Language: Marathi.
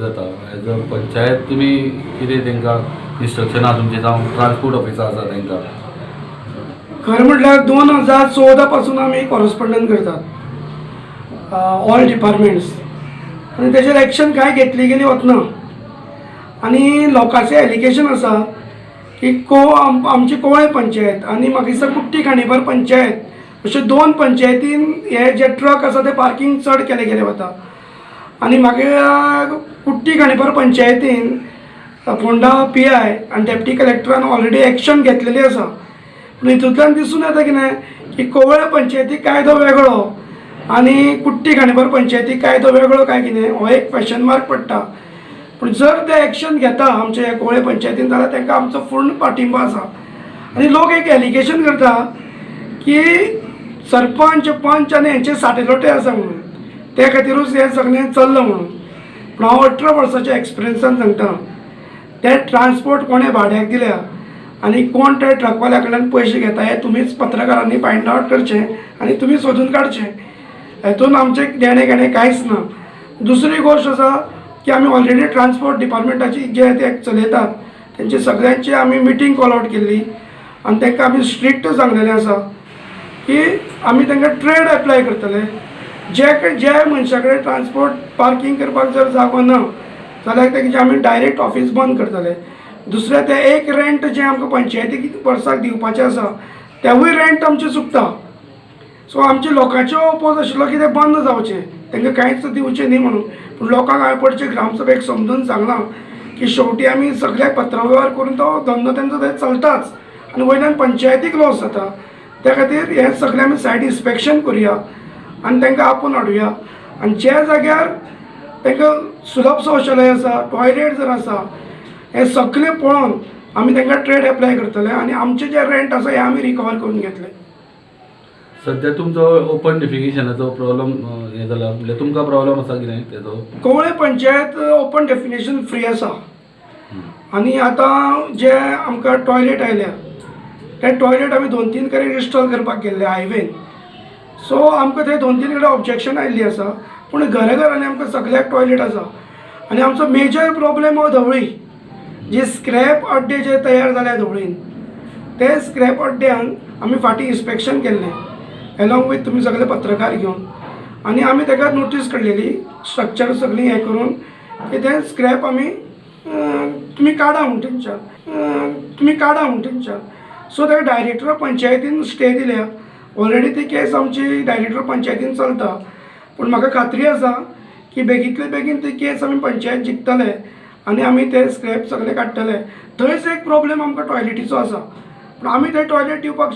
जाता एज अ पंचायत तुमी कितें तांकां इन्स्ट्रक्शनां तुमचे जावं ट्रान्सपोर्ट ऑफिसां आसा तांकां? खरं म्हटल्यार 2014 पासून आमी कॉरस्पॉन्डंट करतात ऑल डिपार्टमेंट्स आणि तेजेर एक्शन कांय घेतली गेली वतना आणि लोकांचें एलिगेशन आसा की आमची कोवळे पंचायत आणि म्हाका दिसता कुट्टी खांडेपार पंचायत अशे 2 पंचायतीन हे जे ट्रक आसा ते पार्किंग चड केले वता आणि म्हाका कुट्टी खांडेपार पंचायतीन फोंडा PI आणि डेप्टी कलेक्टरान ऑलरेडी एक्शन घेतलेली आसा. पूण हितूंतल्यान दिसून येता कितें की कोवळे पंचायतीक कायदो वेगळो आणि कुट्टी खांडेपार पंचायतीक कायदो वेगळो काय कितें हो एक क्वेश्चन मार्क पडटा. पूण जर ते एक्शन घेता आमचे ह्या कोवळे पंचायतीन जाल्यार तांकां आमचो पूर्ण पाठिंबा आसा. आणि लोक एक एलिगेशन करता की सरपंच पंच आनी हेंचे साटेलोटे आसा म्हणून त्या खातीरूच हें सगळें चल्लां म्हणून. पूण हांव 18 वर्सांच्या एक्सपिरियन्सान सांगता ते ट्रान्सपोर्ट कोणें भाड्याक दिल्या आणि कोण ते ट्रकवाल्या कडल्यान पयशे घेता हे तुमीच पत्रकारांनी फायंड आउट करचें आणि तुमी सोदून काडचें. हेतून आमचें देणें घेणें कांयच ना. दुसरी गोश्ट आसा की आमी ऑलरेडी ट्रान्सपोर्ट डिपार्टमेंटाची जे ते चलयतात तेंची सगळ्यांची आमी मिटींग कॉल आउट केल्ली आनी तांकां आमी स्ट्रिक्ट सांगलेलें आसा की आमी तांकां ट्रेड एप्लाय करतले. जे मनशा कडेन ट्रान्सपोर्ट पार्किंग करपाक जर जागो ना जाल्यार तेंचे आमी डायरेक्ट ऑफिस बंद करतले. दुसरें तें एक रेंट जें आमकां पंचायतीक वर्साक दिवपाचें आसा तेवूय रेंट आमचें चुकता. सो आमचे लोकांचो ओपोज आशिल्लो की तें बंद जावचें तांकां कांयच दिवचें न्ही म्हणून. पूण लोकांक आयपडचे ग्रामसभेक समजून सांगलां की शेवटी आमी सगळ्याक पत्रव्यवहार करून तो धंदो तेंचो थंय चलताच आनी वयल्यान पंचायतीक लॉस जाता. त्या खातीर हें सगळें आमी सायड इन्स्पेक्शन करुया आनी तांकां आपोवन हाडुया. आनी ज्या जाग्यार तांकां सुलभ शौचालय आसा टॉयलेट जर आसा हें सगळें पळोवन आमी तांकां ट्रेड एप्लाय करतले आनी आमचें जें रेंट आसा हें आमी रिकवर करून घेतले. सध्या तुमचो ओपन डेफिनेशनाचो प्रॉब्लम हें जाला म्हणजे तुमकां प्रॉब्लम आसा कितें तेजो? कोवळे पंचायत ओपन डेफिनेशन फ्री आसा आनी आतां जे आमकां टॉयलेट आयल्या ते टॉयलेट आमी 2-3 कडेन इन्स्टॉल करपाक गेल्ले हायवेन. सो आमकां थंय 2-3 कडेन ऑब्जेक्शन आयिल्ली आसा. पूण घराघरांनी आमकां सगळ्याक टॉयलेट आसा. आनी आमचो मेजर प्रॉब्लेम हो धवळी जे स्क्रॅप अड्डे जे तयार जाल्या धवळीन ते स्क्रॅप अड्ड्यांक आमी फाटीं इन्स्पेक्शन केल्लें एलॉंग विथ तुमी सगळे पत्रकार घेवन आनी आमी ताका नोटीस काडलेली स्ट्रक्चर सगळीं हें करून की तें स्क्रॅप आमी तुमी काडा म्हणून थंयच्यान. सो ताका डायरेक्टर ऑफ पंचायतीन स्टे दिल्या. ऑलरेडी ती केस आमची डायरेक्टर पंचायतीन चलता. पूण म्हाका खात्री आसा की बेगींतले बेगीन ती केस आमी पंचायत जिखतले आनी आमी ते स्क्रॅप सगळे काडटले. थंयच एक प्रॉब्लेम आमकां टॉयलेटीचो आसा. पूण आमी थंय टॉयलेट दिवपाक